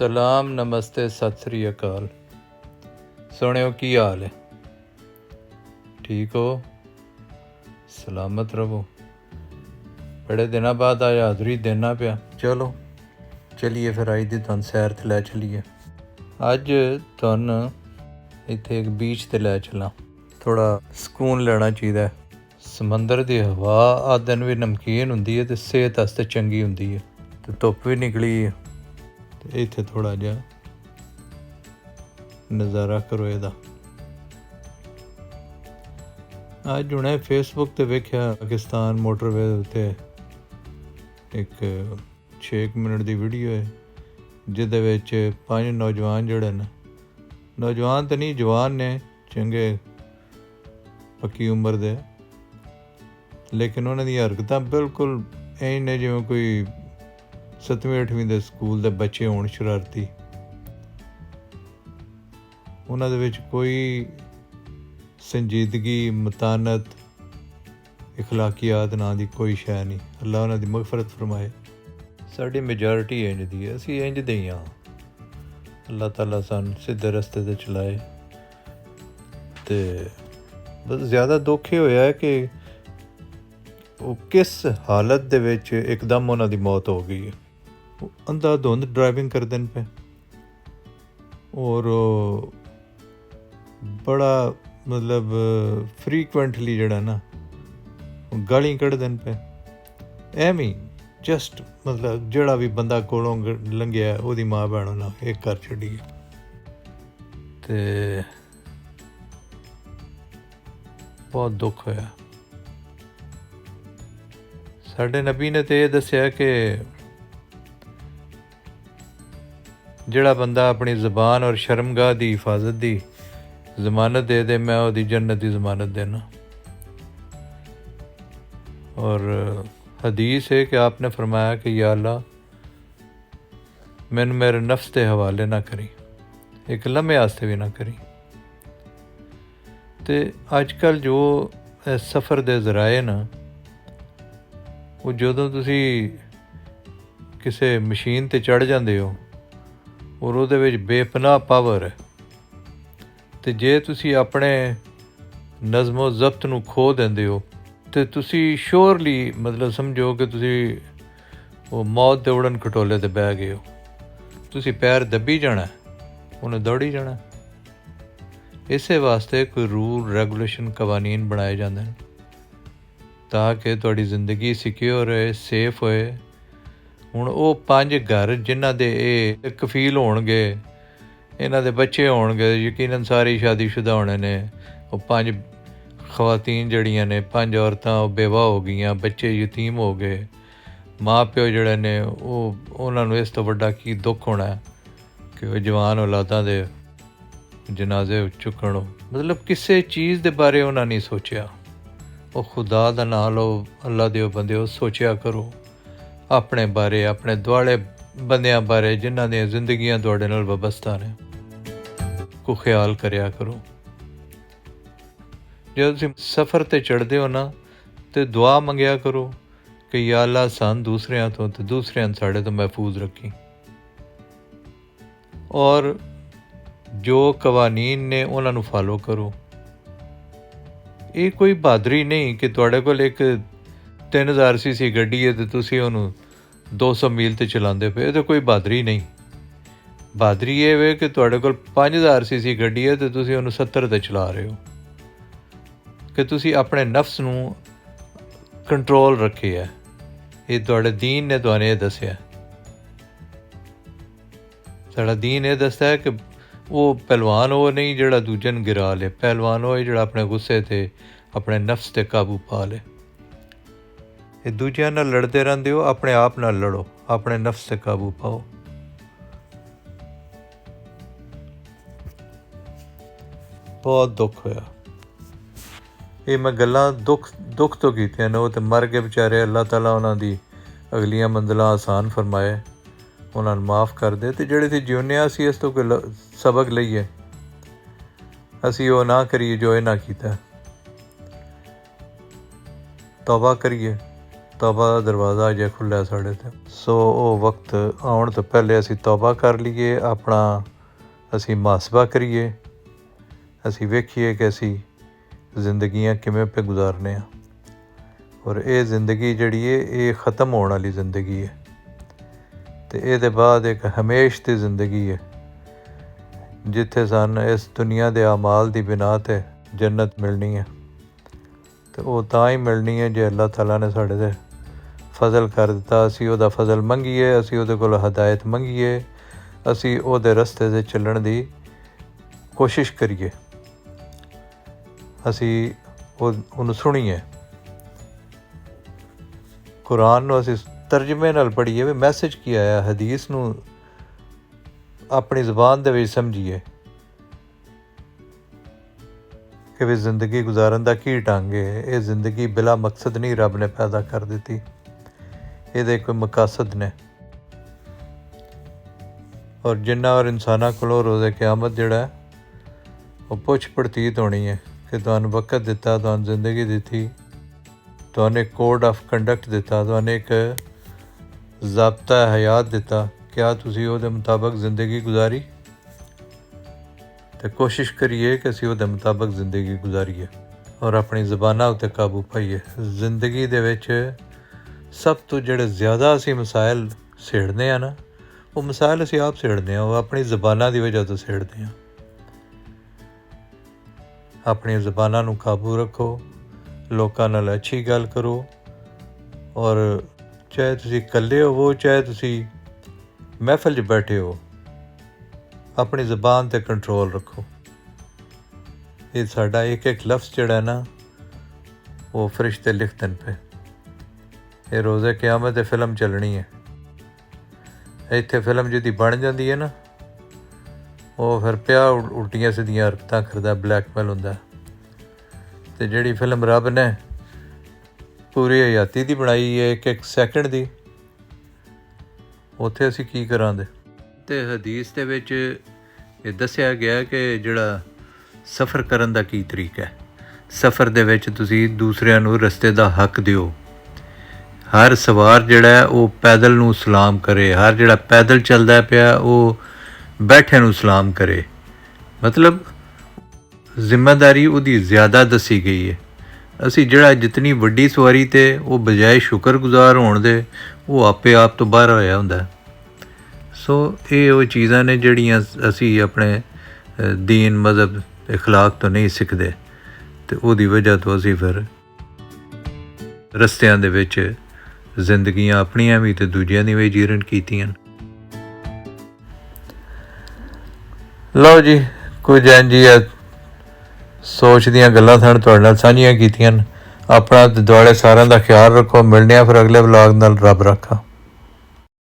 सलाम नमस्ते सत श्री अकाल। सुनियो की हाल है? ठीक हो? सलामत रहो। बड़े दिनों बाद आज हाज़री देना पिया। चलो चलिए फिर अज दी तुहानू सैर ते लै चलीए। अज तुहानू इत्थे एक बीच ते लै चलां। थोड़ा सुकून लेना चाहिए। समंदर दी हवा आ दिन भी नमकीन हुंदी है ते सेहत आस्ते चंगी हुंदी है। ते धुप्प भी निकली है ते इत्थे थोड़ा जिहा नज़ारा करो ਇਹਦਾ। ਅੱਜ ਹੁਣੇ फेसबुक ਤੇ ਵੇਖਿਆ ਪਾਕਿस्तान मोटरवे ਉੱਤੇ ਇੱਕ 6 ਮਿੰਟ ਦੀ ਵੀਡੀਓ ਹੈ ਜਿਹਦੇ ਵਿੱਚ 5 ਨੌਜਵਾਨ ਜਿਹੜੇ ਨੇ, ਨੌਜਵਾਨ ਤਾਂ ਨਹੀਂ ਜਵਾਨ ਨੇ, ਚੰਗੇ ਪੱਕੀ ਉਮਰ ਦੇ, ਲੇਕਿਨ ਉਹਨਾਂ ਦੀਆਂ ਹਰਕਤਾਂ ਬਿਲਕੁਲ ਐਂ ਨੇ ਜਿਵੇਂ ਕੋਈ 7ਵੀਂ 8ਵੀਂ ਦੇ ਸਕੂਲ ਦੇ ਬੱਚੇ ਹੋਣ, ਸ਼ਰਾਰਤੀ। ਉਹਨਾਂ ਦੇ ਵਿੱਚ ਕੋਈ ਸੰਜੀਦਗੀ, ਮਤਾਨਤ, ਇਖਲਾਕੀਆਤ ਨਾਂ ਦੀ ਕੋਈ ਸ਼ੈ ਨਹੀਂ। ਅੱਲਾ ਉਹਨਾਂ ਦੀ ਮਗਫਰਤ ਫਰਮਾਏ। ਸਾਡੀ ਮੈਜੋਰਿਟੀ ਇੰਜ ਦੀ ਹੈ, ਅਸੀਂ ਇੰਜ ਦੇ ਹੀ ਹਾਂ। ਅੱਲਾ ਤਾਲਾ ਸਾਨੂੰ ਸਿੱਧੇ ਰਸਤੇ 'ਤੇ ਚਲਾਏ। ਅਤੇ ਬਸ ਜ਼ਿਆਦਾ ਦੁੱਖ ਇਹ ਹੋਇਆ ਹੈ ਕਿ ਉਹ ਕਿਸ ਹਾਲਤ ਦੇ ਵਿੱਚ ਇੱਕਦਮ ਉਹਨਾਂ ਦੀ ਮੌਤ ਹੋ ਗਈ ਹੈ। ਉਹ ਅੰਧਾ ਧੁੰਦ ਡਰਾਈਵਿੰਗ ਕਰਦੇ ਨੇ ਪਏ ਔਰ ਬੜਾ ਮਤਲਬ ਫਰੀਕੁਐਂਟਲੀ ਜਿਹੜਾ ਨਾ ਗਾਲੀਆਂ ਕੱਢਦੇ ਨੇ ਪਏ ਐਵੇਂ ਜਸਟ, ਮਤਲਬ ਜਿਹੜਾ ਵੀ ਬੰਦਾ ਕੋਲੋਂ ਲੰਘਿਆ ਉਹਦੀ ਮਾਂ ਭੈਣ ਉਹਨਾਂ ਇੱਕ ਘਰ ਛੱਡੀ। ਅਤੇ ਬਹੁਤ ਦੁੱਖ ਹੋਇਆ। ਸਾਡੇ ਨਬੀ ਨੇ ਤਾਂ ਇਹ ਦੱਸਿਆ ਕਿ ਜਿਹੜਾ ਬੰਦਾ ਆਪਣੀ ਜ਼ਬਾਨ ਔਰ ਸ਼ਰਮਗਾਹ ਦੀ ਹਿਫਾਜ਼ਤ ਦੀ ਜ਼ਮਾਨਤ ਦੇ ਦੇ, ਮੈਂ ਉਹਦੀ जन्नत ਦੀ ਜ਼ਮਾनत देना। और हदीस है कि आपने फरमाया कि या अल्लाह मैंने मेरे नफ्स के हवाले ना करी, एक लम्हे आस्ते भी ना करी। तो अजकल जो सफ़र के जराए ना, वो जदों तुसी किसी मशीन ते चढ़ जाते हो और ਉਹਦੇ ਵਿੱਚ बेपनाह पावर है, ਤੇ ਜੇ ਤੁਸੀਂ ਆਪਣੇ ਨਜ਼ਮੋ ਜ਼ਬਤ ਨੂੰ ਖੋ ਦਿੰਦੇ ਹੋ ਤੇ ਤੁਸੀਂ ਸ਼ੋਰਲੀ ਮਤਲਬ ਸਮਝੋ ਕਿ ਤੁਸੀਂ ਉਹ ਮੌਤ ਦੇ ਉੜਨ ਖਟੋਲੇ 'ਤੇ ਬਹਿ ਗਏ ਹੋ। ਤੁਸੀਂ ਪੈਰ ਦੱਬੀ ਜਾਣਾ, ਉਹਨੇ ਦੌੜੀ ਜਾਣਾ। ਇਸੇ ਵਾਸਤੇ ਕੋਈ ਰੂਲ ਰੈਗੂਲੇਸ਼ਨ ਕਵਾਨੀਨ ਬਣਾਏ ਜਾਂਦੇ ਨੇ ਤਾਂ ਕਿ ਤੁਹਾਡੀ ਜ਼ਿੰਦਗੀ ਸਿਕਿਉਰ ਹੋਏ, ਸੇਫ ਹੋਏ। ਹੁਣ ਉਹ 5 ਘਰ ਜਿਨ੍ਹਾਂ ਦੇ ਇਹ ਕਫੀਲ ਹੋਣਗੇ, ਇਹਨਾਂ ਦੇ ਬੱਚੇ ਹੋਣਗੇ, ਯਕੀਨਨ ਸਾਰੇ ਸ਼ਾਦੀशुदा ਹੋਣੇ ਨੇ। ਉਹ 5 ਖਵਾਤੀਨ ਜਿਹੜੀਆਂ ਨੇ, 5 ਔਰਤਾਂ ਉਹ ਬੇਵਾ ਹੋ ਗਈਆਂ, ਬੱਚੇ ਯਤੀਮ ਹੋ ਗਏ। ਮਾਂ ਪਿਓ ਜਿਹੜੇ ਨੇ ਉਹਨਾਂ ਨੂੰ ਇਸ ਤੋਂ ਵੱਡਾ ਕੀ ਦੁੱਖ ਹੋਣਾ ਕਿ ਉਹ ਜਵਾਨ ਔਲਾਦਾਂ ਦੇ ਜਨਾਜ਼ੇ ਚੁੱਕਣ। ਮਤਲਬ ਕਿਸੇ ਚੀਜ਼ ਦੇ ਬਾਰੇ ਉਹਨਾਂ ਨਹੀਂ ਸੋਚਿਆ। ਉਹ ਖੁਦਾ ਦਾ ਨਾਂ ਲਓ, ਅੱਲਾ ਦਿਓ ਬੰਦਿਓ, ਸੋਚਿਆ ਕਰੋ ਆਪਣੇ ਬਾਰੇ, ਆਪਣੇ ਦੁਆਲੇ ਬੰਦਿਆਂ ਬਾਰੇ ਜਿਨ੍ਹਾਂ ਦੀਆਂ ਜ਼ਿੰਦਗੀਆਂ ਤੁਹਾਡੇ ਨਾਲ ਵਾਬਸਤਾ ਨੇ। ਕੋ ਖਿਆਲ ਕਰਿਆ ਕਰੋ। ਜਦੋਂ ਤੁਸੀਂ ਸਫ਼ਰ 'ਤੇ ਚੜ੍ਹਦੇ ਹੋ ਨਾ, ਤਾਂ ਦੁਆ ਮੰਗਿਆ ਕਰੋ ਕਿ ਯਾ ਅੱਲਾ ਸਾਨੂੰ ਦੂਸਰਿਆਂ ਤੋਂ ਅਤੇ ਦੂਸਰਿਆਂ ਨੂੰ ਸਾਡੇ ਤੋਂ ਮਹਿਫੂਜ਼ ਰੱਖੀ। ਔਰ ਜੋ ਕਵਾਨੀਨ ਨੇ ਉਹਨਾਂ ਨੂੰ ਫਾਲੋ ਕਰੋ। ਇਹ ਕੋਈ ਬਹਾਦਰੀ ਨਹੀਂ ਕਿ ਤੁਹਾਡੇ ਕੋਲ ਇੱਕ 3000 cc ਗੱਡੀ ਹੈ ਅਤੇ ਤੁਸੀਂ ਉਹਨੂੰ 200 ਮੀਲ 'ਤੇ ਚਲਾਉਂਦੇ ਪਏ। ਇਹ ਤਾਂ ਕੋਈ ਬਹਾਦਰੀ ਨਹੀਂ। ਬਹਾਦਰੀ ਇਹ ਵੇ ਕਿ ਤੁਹਾਡੇ ਕੋਲ 5000 cc ਗੱਡੀ ਹੈ ਅਤੇ ਤੁਸੀਂ ਉਹਨੂੰ 70 'ਤੇ ਚਲਾ ਰਹੇ ਹੋ, ਕਿ ਤੁਸੀਂ ਆਪਣੇ ਨਫਸ ਨੂੰ ਕੰਟਰੋਲ ਰੱਖਿਆ। ਇਹ ਤੁਹਾਡੇ ਦੀਨ ਨੇ ਤੁਹਾਨੂੰ ਇਹ ਦੱਸਿਆ। ਸਾਡਾ ਦੀਨ ਇਹ ਦੱਸਦਾ ਹੈ ਕਿ ਉਹ ਪਹਿਲਵਾਨ ਉਹ ਨਹੀਂ ਜਿਹੜਾ ਦੂਜੇ ਨੂੰ ਗਿਰਾ ਲੇ। ਪਹਿਲਵਾਨ ਉਹ ਹੈ ਜਿਹੜਾ ਆਪਣੇ ਗੁੱਸੇ 'ਤੇ, ਆਪਣੇ ਨਫਸ 'ਤੇ ਕਾਬੂ ਪਾ ਲੇ। ਇਹ ਦੂਜਿਆਂ ਨਾਲ ਲੜਦੇ ਰਹਿੰਦੇ ਹੋ, ਆਪਣੇ ਆਪ ਨਾਲ ਲੜੋ, ਆਪਣੇ ਨਫਸ 'ਤੇ ਕਾਬੂ ਪਾਓ। ਬਹੁਤ ਦੁੱਖ ਹੋਇਆ। ਇਹ ਮੈਂ ਗੱਲਾਂ ਦੁੱਖ ਤੋਂ ਕੀਤੀਆਂ ਨੇ। ਉਹ ਤਾਂ ਮਰ ਗਏ ਵਿਚਾਰੇ। ਅੱਲਾਹ ਤਾਲਾ ਉਹਨਾਂ ਦੀ ਅਗਲੀਆਂ ਮੰਜ਼ਿਲਾਂ ਆਸਾਨ ਫਰਮਾਏ, ਉਹਨਾਂ ਨੂੰ ਮਾफ़ ਕਰ ਦੇ। ਅਤੇ ਜਿਹੜੇ ਅਸੀਂ ਜਿਉਂਦੇ ਹਾਂ, ਅਸੀਂ ਇਸ ਤੋਂ ਕੋਈ ਸਬਕ ਲਈਏ, ਅਸੀਂ ਉਹ ਨਾ ਕਰੀਏ ਜੋ ਇਹ ਨਾ ਕੀਤਾ। ਤੌਬਾ ਕਰੀਏ ਤੌਬਾ ਦਾ ਦਰਵਾਜ਼ਾ ਅਜੇ ਖੁੱਲ੍ਹਾ ਸਾਡੇ 'ਤੇ। ਸੋ ਉਹ ਵਕਤ ਆਉਣ ਤੋਂ ਪਹਿਲੇ ਅਸੀਂ ਤੌਬਾ ਕਰ ਲਈਏ, ਆਪਣਾ ਅਸੀਂ ਮੁਹਾਸਬਾ ਕਰੀਏ, ਅਸੀਂ ਵੇਖੀਏ ਕਿ ਅਸੀਂ ਜ਼ਿੰਦਗੀਆਂ ਕਿਵੇਂ ਪੇ ਗੁਜ਼ਾਰਨੇ ਆ। ਔਰ ਇਹ ਜ਼ਿੰਦਗੀ ਜਿਹੜੀ ਹੈ ਇਹ ख़त्म ਹੋਣ ਵਾਲੀ ਜ਼ਿੰਦਗੀ ਹੈ ਅਤੇ ਇਹਦੇ ਬਾਅਦ ਇੱਕ ਹਮੇਸ਼ ਦੀ ਜ਼ਿੰਦਗੀ ਹੈ ਜਿੱਥੇ ਸਾਨੂੰ ਇਸ ਦੁਨੀਆ ਦੇ ਅਮਾਲ ਦੀ ਬਿਨਾ 'ਤੇ ਜੰਨਤ ਮਿਲਣੀ ਹੈ। ਅਤੇ ਉਹ ਤਾਂ ਹੀ ਮਿਲਣੀ ਹੈ ਜੇ ਅੱਲਾਹ ਤਾਲਾ ਨੇ ਸਾਡੇ 'ਤੇ ਫਜ਼ਲ ਕਰ ਦਿੱਤਾ। ਅਸੀਂ ਉਹਦਾ ਫਜ਼ਲ ਮੰਗੀਏ, ਅਸੀਂ ਉਹਦੇ ਕੋਲ ਹਦਾਇਤ ਮੰਗੀਏ, ਅਸੀਂ ਉਹਦੇ ਰਸਤੇ 'ਤੇ ਚੱਲਣ ਦੀ ਕੋਸ਼ਿਸ਼ ਕਰੀਏ, ਅਸੀਂ ਉਹਨੂੰ ਸੁਣੀਏ। ਕੁਰਾਨ ਨੂੰ ਅਸੀਂ ਤਰਜਮੇ ਨਾਲ ਪੜ੍ਹੀਏ ਵੀ ਮੈਸੇਜ ਕੀ ਆਇਆ, ਹਦੀਸ ਨੂੰ ਆਪਣੀ ਜ਼ੁਬਾਨ ਦੇ ਵਿੱਚ ਸਮਝੀਏ ਕਿ ਵੀ ਜ਼ਿੰਦਗੀ ਗੁਜ਼ਾਰਨ ਦਾ ਕੀ ਢੰਗ ਹੈ। ਇਹ ਜ਼ਿੰਦਗੀ ਬਿਲਾ ਮਕਸਦ ਨਹੀਂ ਰੱਬ ਨੇ ਪੈਦਾ ਕਰ ਦਿੱਤੀ, ਇਹਦੇ ਕੋਈ ਮਕਾਸਦ ਨੇ। ਔਰ ਜਿੰਨਾ ਔਰ ਇਨਸਾਨਾਂ ਕੋਲੋਂ ਰੋਜ਼ੇ ਕਿਆਮਤ ਜਿਹੜਾ ਉਹ ਪੁੱਛ ਪੜਤੀਤ ਹੋਣੀ ਹੈ ਕਿ ਤੁਹਾਨੂੰ ਵਕਤ ਦਿੱਤਾ, ਤੁਹਾਨੂੰ ਜ਼ਿੰਦਗੀ ਦਿੱਤੀ, ਤੁਹਾਨੂੰ ਇੱਕ ਕੋਡ ਆਫ ਕੰਡਕਟ ਦਿੱਤਾ, ਤੁਹਾਨੂੰ ਇੱਕ ਜ਼ਾਬਤਾ ਹਯਾਤ ਦਿੱਤਾ, ਕਿਆ ਤੁਸੀਂ ਉਹਦੇ ਮੁਤਾਬਕ ਜ਼ਿੰਦਗੀ ਗੁਜ਼ਾਰੀ? ਅਤੇ ਕੋਸ਼ਿਸ਼ ਕਰੀਏ ਕਿ ਅਸੀਂ ਉਹਦੇ ਮੁਤਾਬਕ ਜ਼ਿੰਦਗੀ ਗੁਜ਼ਾਰੀਏ ਔਰ ਆਪਣੀ ਜ਼ਬਾਨਾਂ ਉੱਤੇ ਕਾਬੂ ਪਾਈਏ। ਜ਼ਿੰਦਗੀ ਦੇ ਵਿੱਚ ਸਭ ਤੋਂ ਜਿਹੜੇ ਜ਼ਿਆਦਾ ਅਸੀਂ ਮਸਾਇਲ ਛੇੜਦੇ ਹਾਂ ਨਾ, ਉਹ ਮਸਾਇਲ ਅਸੀਂ ਆਪ ਛੇੜਦੇ ਹਾਂ, ਉਹ ਆਪਣੀ ਜ਼ਬਾਨਾਂ ਦੀ ਵਜ੍ਹਾ ਤੋਂ ਛੇੜਦੇ ਹਾਂ। ਆਪਣੀਆਂ ਜ਼ਬਾਨਾਂ ਨੂੰ ਕਾਬੂ ਰੱਖੋ, ਲੋਕਾਂ ਨਾਲ ਅੱਛੀ ਗੱਲ ਕਰੋ, ਔਰ ਚਾਹੇ ਤੁਸੀਂ ਇਕੱਲੇ ਹੋਵੋ, ਚਾਹੇ ਤੁਸੀਂ ਮਹਿਫਲ 'ਚ ਬੈਠੇ ਹੋ, ਆਪਣੀ ਜ਼ਬਾਨ 'ਤੇ ਕੰਟਰੋਲ ਰੱਖੋ। ਇਹ ਸਾਡਾ ਇੱਕ ਇੱਕ ਲਫ਼ਜ਼ ਜਿਹੜਾ ਨਾ ਉਹ ਫਰਿਸ਼ਤੇ ਲਿਖਦੇ ਨੇ ਪਏ। ਇਹ ਰੋਜ਼ੇ ਕਿਆਮਤ ਤੇ ਫਿਲਮ ਚੱਲਣੀ ਹੈ। ਇੱਥੇ ਫਿਲਮ ਜਿਹਦੀ ਬਣ ਜਾਂਦੀ ਹੈ ਨਾ, ਉਹ ਫਿਰ ਪਿਆ ਉਲਟੀਆਂ ਸਿੱਧੀਆਂ ਹਰਕਤਾਂ ਕਰਦਾ, ਬਲੈਕਮੇਲ ਹੁੰਦਾ। ਅਤੇ ਜਿਹੜੀ ਫਿਲਮ ਰੱਬ ਨੇ ਪੂਰੀ ਹਯਾਤੀ ਦੀ ਬਣਾਈ ਹੈ, ਇੱਕ ਇੱਕ ਸੈਕਿੰਡ ਦੀ, ਉੱਥੇ ਅਸੀਂ ਕੀ ਕਰਾਂਗੇ? ਅਤੇ ਹਦੀਸ ਦੇ ਵਿੱਚ ਇਹ ਦੱਸਿਆ ਗਿਆ ਕਿ ਜਿਹੜਾ ਸਫ਼ਰ ਕਰਨ ਦਾ ਕੀ ਤਰੀਕਾ ਹੈ। ਸਫ਼ਰ ਦੇ ਵਿੱਚ ਤੁਸੀਂ ਦੂਸਰਿਆਂ ਨੂੰ ਰਸਤੇ ਦਾ ਹੱਕ ਦਿਓ। ਹਰ ਸਵਾਰ ਜਿਹੜਾ ਹੈ ਉਹ ਪੈਦਲ ਨੂੰ ਸਲਾਮ ਕਰੇ, ਹਰ ਜਿਹੜਾ ਪੈਦਲ ਚੱਲਦਾ ਪਿਆ ਉਹ ਬੈਠੇ ਨੂੰ ਸਲਾਮ ਕਰੇ। ਮਤਲਬ ਜ਼ਿੰਮੇਦਾਰੀ ਉਹਦੀ ਜ਼ਿਆਦਾ ਦੱਸੀ ਗਈ ਹੈ। ਅਸੀਂ ਜਿਹੜਾ ਜਿਤਨੀ ਵੱਡੀ ਸਵਾਰੀ 'ਤੇ ਉਹ ਬਜਾਏ ਸ਼ੁਕਰਗੁਜ਼ਾਰ ਹੋਣ ਦੇ ਉਹ ਆਪੇ ਆਪ ਤੋਂ ਬਾਹਰ ਹੋਇਆ ਹੁੰਦਾ। ਸੋ ਇਹ ਉਹ ਚੀਜ਼ਾਂ ਨੇ ਜਿਹੜੀਆਂ ਅਸੀਂ ਆਪਣੇ ਦੀਨ, ਮਜ਼ਹਬ, ਇਖਲਾਕ ਤੋਂ ਨਹੀਂ ਸਿੱਖਦੇ, ਅਤੇ ਉਹਦੀ ਵਜ੍ਹਾ ਤੋਂ ਅਸੀਂ ਫਿਰ ਰਸਤਿਆਂ ਦੇ ਵਿੱਚ ਜ਼ਿੰਦਗੀਆਂ ਆਪਣੀਆਂ ਵੀ ਅਤੇ ਦੂਜਿਆਂ ਦੀ ਵੀ ਜੀਰਨ ਕੀਤੀਆਂ। ਲਓ ਜੀ, ਕੁਝ ਇੰਝ ਹੀ ਸੋਚ ਦੀਆਂ ਗੱਲਾਂ ਸਾਨੂੰ ਤੁਹਾਡੇ ਨਾਲ ਸਾਂਝੀਆਂ ਕੀਤੀਆਂ। ਆਪਣਾ ਦੁਆਲੇ ਸਾਰਿਆਂ ਦਾ ਖਿਆਲ ਰੱਖੋ। ਮਿਲਦੇ ਹਾਂ ਫਿਰ ਅਗਲੇ ਵਲੌਗ ਨਾਲ। ਰੱਬ ਰਾਖਾ।